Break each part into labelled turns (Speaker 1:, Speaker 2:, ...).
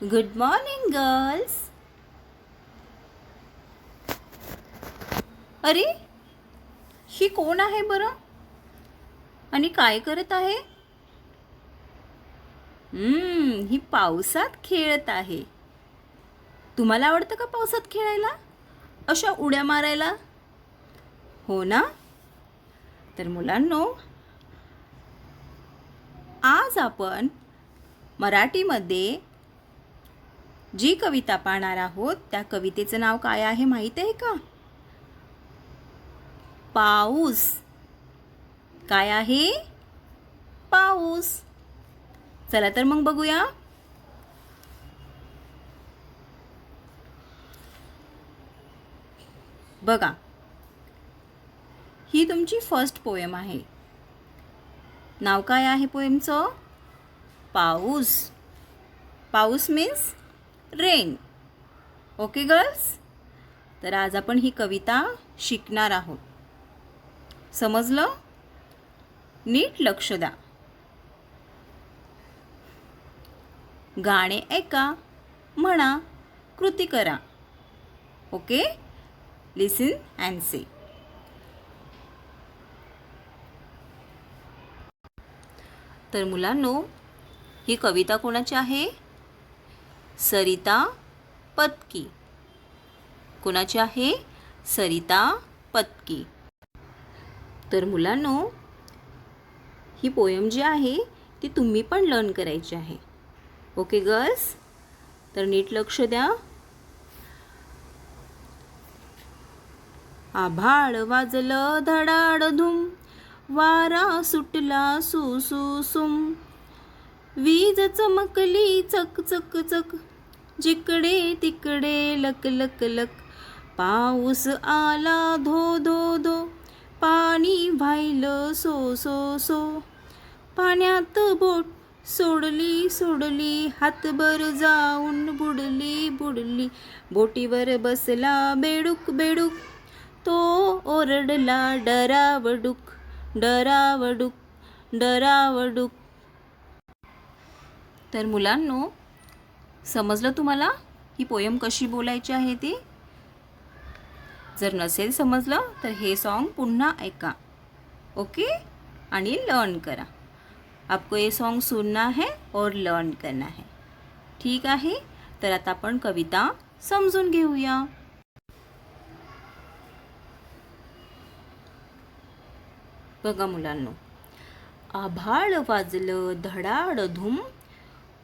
Speaker 1: Good morning girls. अरे, ही कोण आहे बरं आणि काय करत आहे? ही पावसात खेळत आहे. तुम्हाला आवडतं का पावसात खेळायला, अशा उड्या मारायला? हो ना. तर मुलांनो, आज आपण मराठीमध्ये जी कविता पाहणार आहोत त्या कवितेचं नाव काय आहे माहीत आहे का? पाऊस. काय आहे? पाऊस. चला तर मग बघूया. बघा, ही तुमची फर्स्ट पोएम आहे. नाव काय आहे पोएमचं? पाऊस. पाऊस मीन्स रेन. Okay girls. तर आज आपण ही कविता शिकणार आहोत. समजलं? नीट लक्ष द्या. गाणे ऐका, म्हणा, कृती करा. Okay, listen and say. तर मुलांनो, ही कविता कोणाची आहे? सरिता पत्की. कोणाची आहे? सरिता पत्की. तर मुलांनो, ही पोएम जी आहे ती तुम्ही पण लर्न करायची आहे. Okay girls. तर नीट लक्ष द्या. आभाळ वाजलं धडाडधूम, वारा सुटला सुसुसुम, वीज चमकली चक चक चक, जिकडे तिकडे लक लक लक, पाऊस आला धो धो धो, पाणी व्हायलं सो सो सो, पाण्यात बोट सोडली सोडली, हातभर जाऊन बुडली बुडली, बोटीवर बसला बेडूक बेडूक, तो ओरडला डरावडूक डरावडूक डरावडूक. तर मुलांनो, समजलं तुम्हाला ही पोएम कशी बोलायची आहे ती? जर नसेल समजलं तर हे सॉन्ग पुन्हा ऐका. ओके, आणि लर्न करा. आपको ये सॉन्ग सुनना है और लर्न करना है. ठीक आहे. तर आता आपण कविता समजून घेऊया. बघा मुलांनो, आभाळ वाजलं धडाडधूम,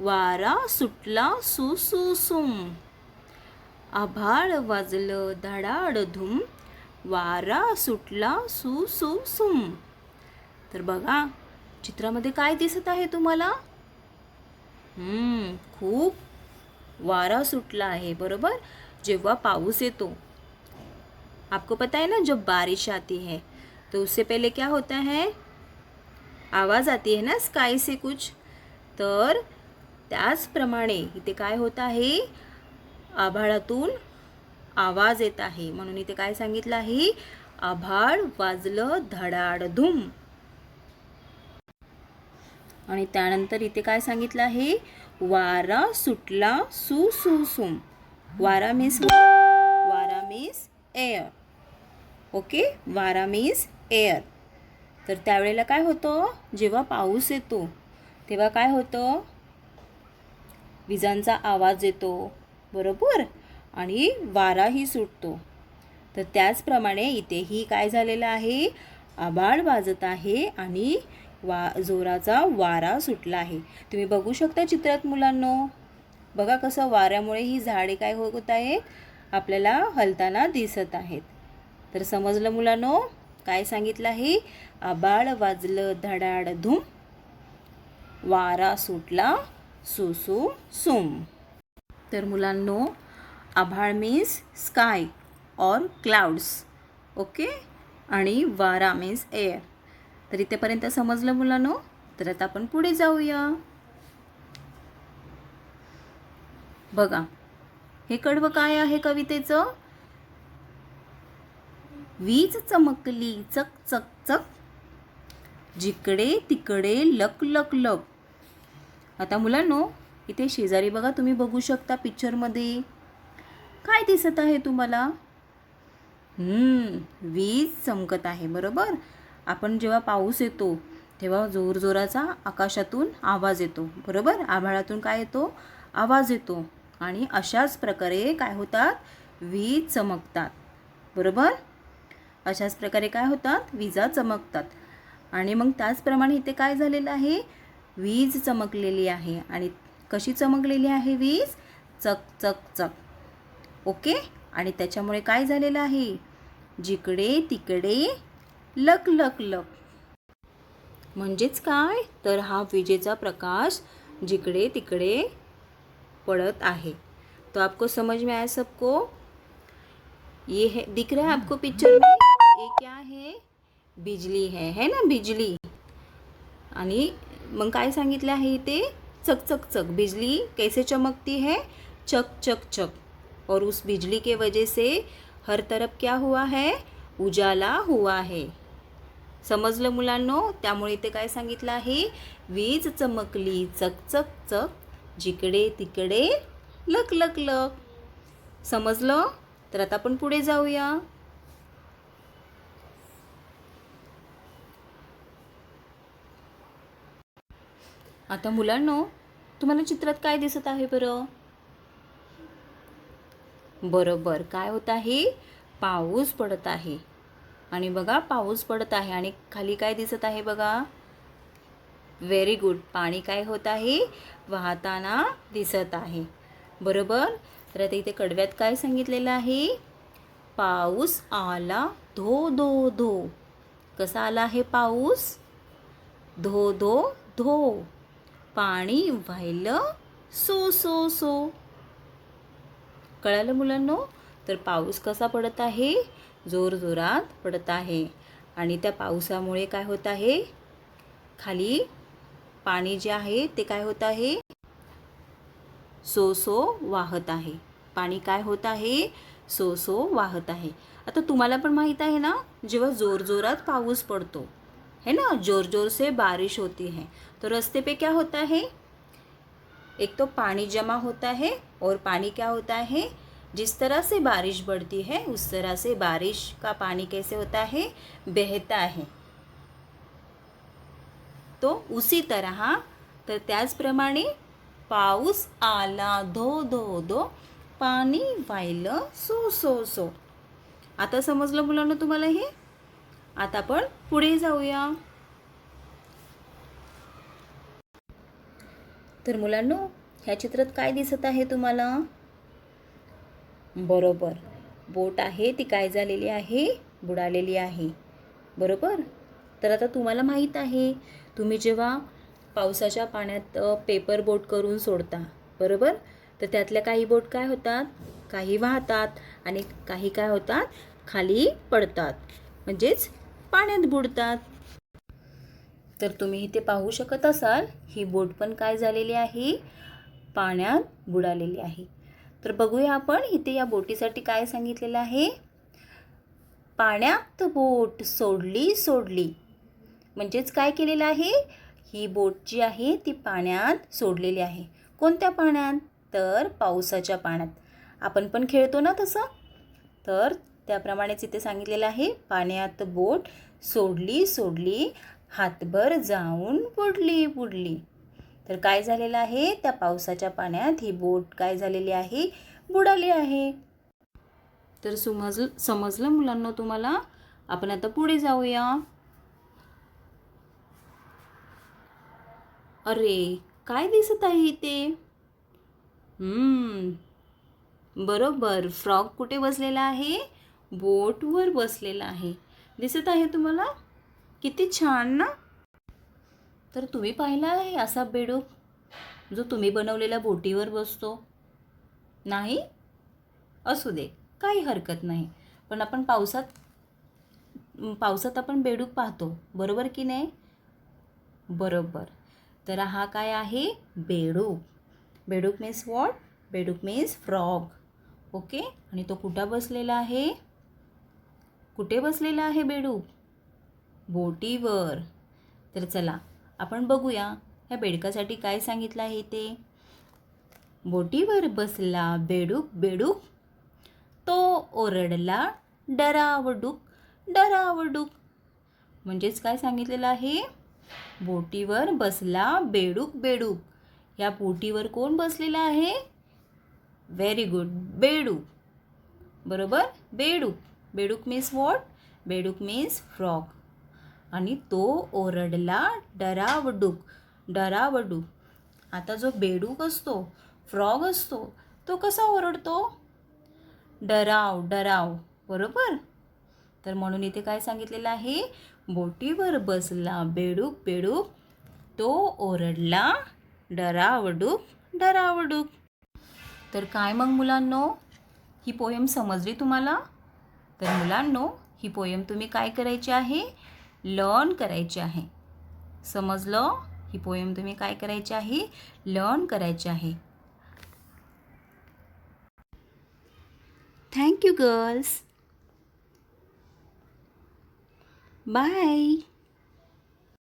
Speaker 1: वारा सुटला सुसुसुम. आभाळ वाजलं धडाडधूम, वारा सुटला सुसुसुम. तर बघा, चित्रामध्ये काय दिसत आहे तुम्हाला? खूप वारा सुटला आहे. बरोबर. जेव्हा पाऊस येतो, आपको पता है ना, जब बारिश आती है तो उससे पहले क्या होता है? आवाज़ आती है ना स्काई से कुछ. तर त्याचप्रमाणे इथे काय होत आहे? आभाळातून आवाज येत आहे. म्हणून इथे काय सांगितलं आहे? आभाळ वाजलं धडाडधूम. आणि त्यानंतर इथे काय सांगितलं आहे? वारा सुटला सुसुसुम. वारा मीन्स एअर. ओके, वारा मीन्स एअर. तर त्यावेळेला काय होतं? जेव्हा पाऊस येतो तेव्हा काय होतं? विजांचा आवाज येतो. बरोबर. आणि वाराही सुटतो. तर त्याचप्रमाणे इथेही काय झालेलं आहे? आभाळ वाजत आहे आणि जोराचा वारा सुटला आहे. तुम्ही बघू शकता चित्रात मुलांनो. बघा कसं वाऱ्यामुळे ही झाडे काय होत आहेत? आपल्याला हलताना दिसत आहेत. तर समजलं मुलांनो काय सांगितलं आहे? आभाळ वाजलं धडाडधूम, वारा सुटला सुसुसुम. तर मुलांनो, आभाळ मीन्स स्काय और क्लाउड्स. ओके, आणि वारा मीन्स एअर. तर इथेपर्यंत समजलं मुलांनो. तर आता आपण पुढे जाऊया. बघा, हे कडवं काय आहे कवितेचं? वीज चमकली चक चक चक, जिकडे तिकडे लक लक लक. आता मुलांनो, इथे शेजारी बघा, तुम्ही बघू शकता पिक्चरमध्ये काय दिसत आहे तुम्हाला? वीज चमकत आहे, बरोबर. आपण जेव्हा पाऊस येतो तेव्हा जोरजोराचा आकाशातून आवाज येतो, बरोबर. आभाळातून काय येतो? आवाज येतो. आणि अशाच प्रकारे काय होतात? वीज चमकतात, बरोबर. अशाच प्रकारे काय होतात? विजा चमकतात. आणि मग त्याचप्रमाणे इथे काय झालेलं आहे? वीज चमकलेली आहे. आणि कशी चमकलेली आहे वीज? चक चक चक. ओके. आणि त्याच्यामुळे काय झालेलं आहे? जिकडे तिकडे लक लक लक. म्हणजेच काय? तर हा विजेचा प्रकाश जिकडे तिकडे पड़त आहे. तो आपको समझ में आया सबको? ये है, दिख रहा है आपको पिक्चर में? ये क्या है? बिजली है ना, बिजली. आणि मग काय सांगितलं आहे इथे? चक चक चक. बिजली कैसे चमकती है? चक चक चक. और उस बिजली के वजह से हर तरफ क्या हुआ है? उजाला हुआ है. समजलं मुलांनो? त्यामुळे इथे काय सांगितलं आहे? वीज चमकली चक चक चक, जिकडे तिकडे लक लक लक. समजलं? तर आता आपण पुढे जाऊया. आता मुलांनो, तुम्हाला चित्रात काय दिसत आहे बरं? बरोबर, काय होत आहे? पाऊस पडत आहे. आणि बघा, पाऊस पडत आहे आणि खाली काय दिसत आहे बघा? Very good. पाणी काय होत आहे? वाहताना दिसत आहे, बरोबर. तर आता इथे कडव्यात काय सांगितलेलं आहे? पाऊस आला धो धो धो. कसा आला आहे पाऊस? धो धो धो. पाणी वाहिलं सो सो सो. कळालं मुलांनो? तर पाऊस कसा पडत आहे? जोरजोरात पडत आहे. आणि त्या पावसामुळे काय होत आहे? खाली पाणी जे आहे ते काय होत आहे? सो सो वाहत आहे. पाणी काय होत आहे? सो सो वाहत आहे. आता तुम्हाला पण माहीत आहे ना, जेव्हा जोरजोरात पाऊस पडतो है ना, जोर जोर से बारिश होती है, तो रास्ते पे क्या होता है? एक तो पानी जमा होता है, और पानी क्या होता है? जिस तरह से बारिश बढ़ती है उस तरह से बारिश का पानी कैसे होता है? बहता है. तो उसी तरह, तर त्याचप्रमाणे पाऊस आला धो धो धो, पाणी वाहिलं सो सो सो. आता समजलं मुलांना तुम्हाला हे? आता आपण पुढे जाऊया. तर मुलांनो, ह्या चित्रात काय दिसत आहे तुम्हाला? बरोबर, बोट आहे ती काय झालेली आहे? बुडालेली आहे, बरोबर. तर आता तुम्हाला माहीत आहे, तुम्ही जेव्हा पावसाच्या पाण्यात पेपर बोट करून सोडता, बरोबर, तर त्यातल्या काही बोट काय होतात? काही वाहतात आणि काही काय होतात? खाली पडतात, म्हणजेच पाण्यात बुडतात. तर तुम्ही इथे पाहू शकत असाल, ही बोट पण काय झालेली आहे? पाण्यात बुडालेली आहे. तर बघूया आपण इथे या बोटीसाठी काय सांगितलेलं आहे? पाण्यात बोट सोडली सोडली. म्हणजेच काय केलेलं आहे? ही बोट जी आहे ती पाण्यात सोडलेली आहे. कोणत्या पाण्यात? तर पावसाच्या पाण्यात. आपण पण खेळतो ना तसं, तर त्याप्रमाणेच इथे सांगितलेलं आहे, पाण्यात बोट सोडली सोडली, हातभर जाऊन बुडली बुडली. तर काय झालेलं आहे? त्या पावसाच्या पाण्यात ही बोट काय झालेली आहे? बुडाली आहे. तर समजलं मुलांना तुम्हाला? आपण आता पुढे जाऊया. अरे, काय दिसत आहे इथे? बरोबर, फ्रॉग कुठे बसलेला आहे? बोटवर बसलेला आहे. दिसत आहे तुम्हाला? किती छान ना. तर तुम्ही पाहिला आहे असा बेडूक, जो तुम्ही बनवलेल्या बोटीवर बसतो? नाही? असू दे, काही हरकत नाही. पण आपण पावसात आपण बेडूक पाहतो, बरोबर की नाही? बरोबर. तर हा काय आहे? बेडूक. बेडूक मीन्स व्हॉट? बेडूक मीन्स फ्रॉग. ओके. आणि तो कुठं बसलेला आहे? कुठे बसलेला आहे बेडूक? बोटीवर. तर चला आपण बघूया ह्या बेडकासाठी काय सांगितलं आहे ते. बोटीवर बसला बेडूक बेडूक, तो ओरडला डरावडूक डरावडूक. म्हणजेच काय सांगितलेलं आहे? बोटीवर बसला बेडूक बेडूक. या बोटीवर कोण बसलेला आहे? व्हेरी गुड, बेडूक. बरोबर, बेडूक. बेडूक मीन्स व्हॉट? बेडूक मीन्स फ्रॉग. आणि तो ओरडला डरावडूक डरावडूक. आता जो बेडूक असतो, फ्रॉग असतो, तो कसा ओरडतो? डराव डराव. बरोबर. तर म्हणून इथे काय सांगितलेलं आहे? बोटीवर बसला बेडूक बेडूक, तो ओरडला डरावडूक डरावडूक. तर काय मग मुलांनो, ही पोएम समजली तुम्हाला? तर मुलांनो, ही पोएम तुम्ही काय करायची आहे? लर्न करायची आहे. समजलं? ही पोएम तुम्ही काय करायची आहे? लर्न करायची आहे. Thank you girls. बाय.